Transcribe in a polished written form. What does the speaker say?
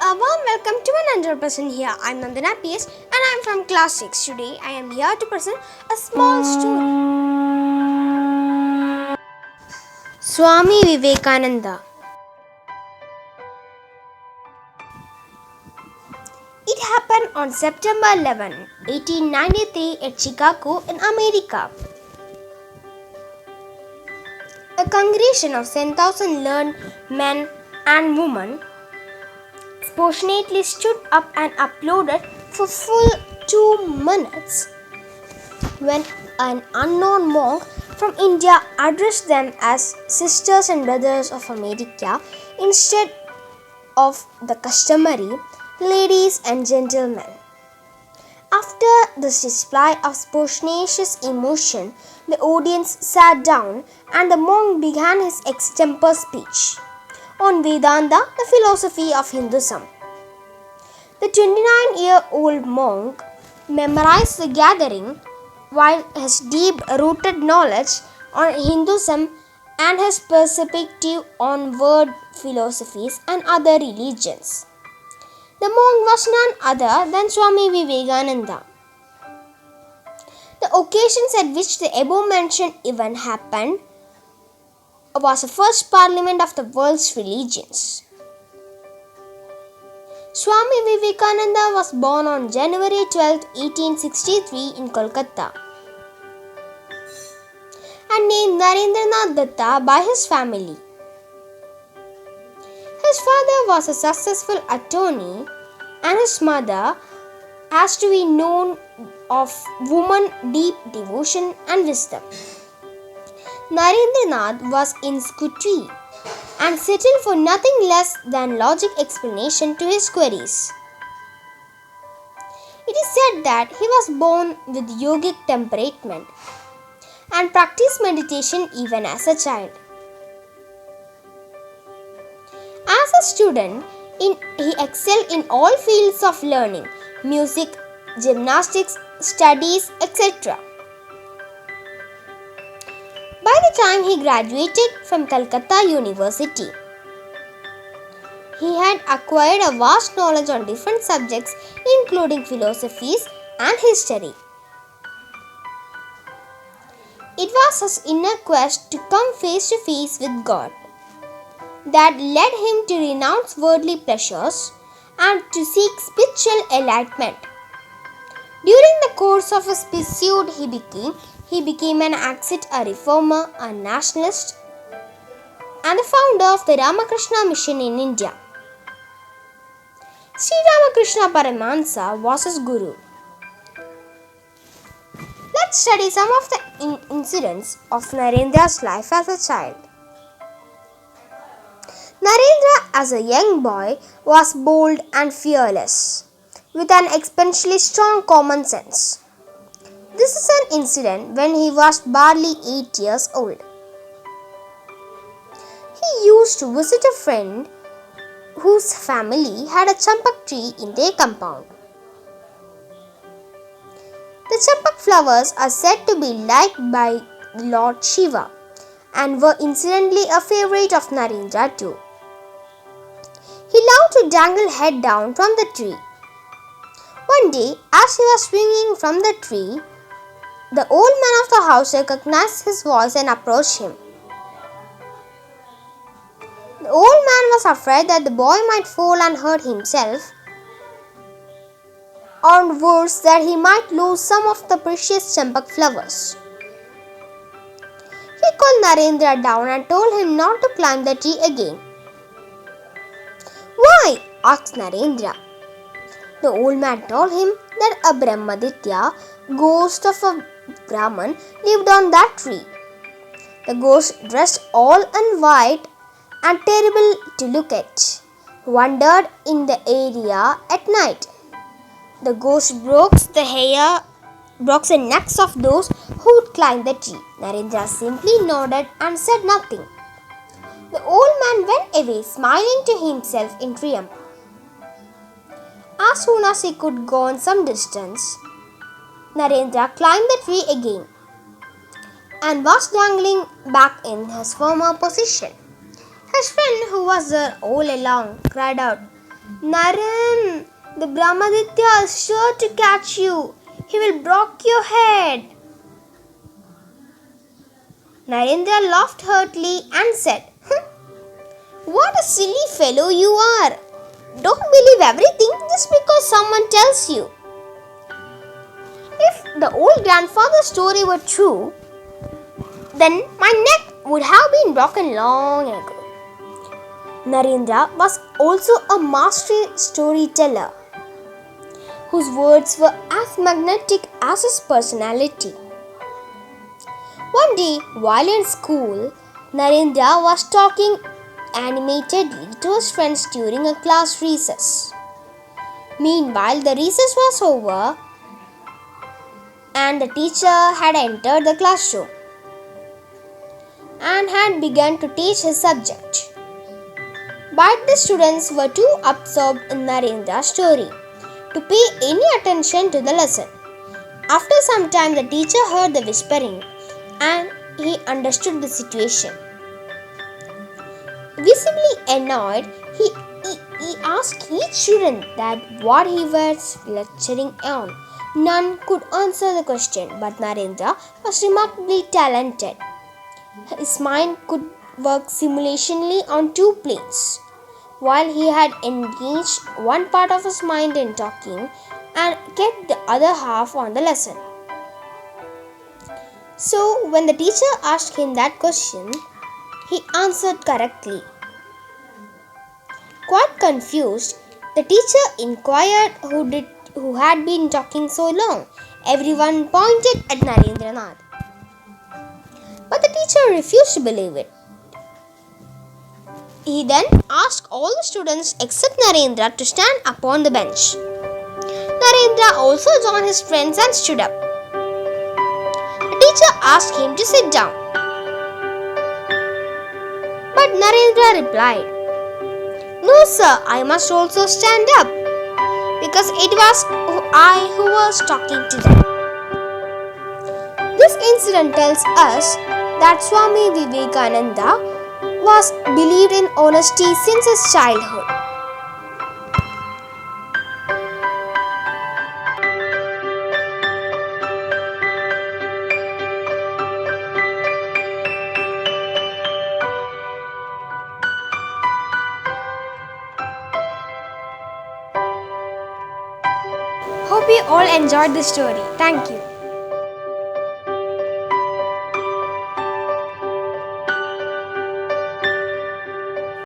A warm welcome to another person here. I'm Nandana PS and I'm from class 6. Today I am here to present a small story. Swami Vivekananda. It happened on September 11, 1893 at Chicago in America. A congregation of 10,000 learned men and women passionately stood up and applauded for full 2 minutes when an unknown monk from India addressed them as sisters and brothers of America instead of the customary ladies and gentlemen. After this display of spontaneous emotion, the audience sat down and the monk began his extempore speech on Vedanta, the philosophy of Hinduism. The 29-year-old monk memorized the gathering while his deep-rooted knowledge on Hinduism and his perspective on world philosophies and other religions. The monk was none other than Swami Vivekananda. The occasions at which the above-mentioned event happened was the first parliament of the world's religions. Swami Vivekananda was born on January 12, 1863 in Kolkata and named Narendranath Datta by his family. His father was a successful attorney and his mother has to be known of woman deep devotion and wisdom. Narendranath was in Scutri and settled for nothing less than logic explanation to his queries. It is said that he was born with yogic temperament and practiced meditation even as a child. As a student, he excelled in all fields of learning, music, gymnastics, studies, etc. By the time he graduated from Calcutta University, he had acquired a vast knowledge on different subjects including philosophies and history. It was his inner quest to come face to face with God that led him to renounce worldly pleasures and to seek spiritual enlightenment. During the course of his pursuit, he became an ascetic, a reformer, a nationalist, and the founder of the Ramakrishna mission in India. Sri Ramakrishna Paramahansa was his guru. Let's study some of the incidents of Narendra's life as a child. Narendra, as a young boy, was bold and fearless, with an especially strong common sense. This is an incident when he was barely 8 years old. He used to visit a friend whose family had a champak tree in their compound. The champak flowers are said to be liked by Lord Shiva and were incidentally a favorite of Narendra too. He loved to dangle head down from the tree. One day, as he was swinging from the tree, the old man of the house recognized his voice and approached him. The old man was afraid that the boy might fall and hurt himself, or worse, that he might lose some of the precious champak flowers. He called Narendra down and told him not to climb the tree again. "Why?" asked Narendra. The old man told him that a Brahmaditya, ghost of a Brahman, lived on that tree. The ghost, dressed all in white and terrible to look at, wandered in the area at night. The ghost broke the necks of those who would climb the tree. Narendra simply nodded and said nothing. The old man went away, smiling to himself in triumph. As soon as he could go on some distance, Narendra climbed the tree again and was dangling back in his former position. His friend, who was there all along, cried out, Naren, the Brahmaditya is sure to catch you. He will break your head. Narendra laughed heartily and said, What a silly fellow you are. Don't believe everything just because someone tells you. If the old grandfather's story were true, then my neck would have been broken long ago. Narendra was also a master storyteller whose words were as magnetic as his personality. One day, while in school, Narendra was talking animatedly to his friends during a class recess. Meanwhile, the recess was over and the teacher had entered the classroom and had begun to teach his subject. But the students were too absorbed in Narendra's story to pay any attention to the lesson. After some time, the teacher heard the whispering and he understood the situation. Visibly annoyed, he asked each student that what he was lecturing on. None could answer the question, but Narendra was remarkably talented. His mind could work simultaneously on two planes. While he had engaged one part of his mind in talking and kept the other half on the lesson. So, when the teacher asked him that question, he answered correctly. Quite confused, the teacher inquired who had been talking so long. Everyone pointed at Narendranath. But the teacher refused to believe it. He then asked all the students except Narendra to stand upon the bench. Narendra also joined his friends and stood up. The teacher asked him to sit down. But Narendra replied, No sir, I must also stand up because it was I who was talking to them. This incident tells us that Swami Vivekananda was believed in honesty since his childhood. Hope you all enjoyed this story. Thank you.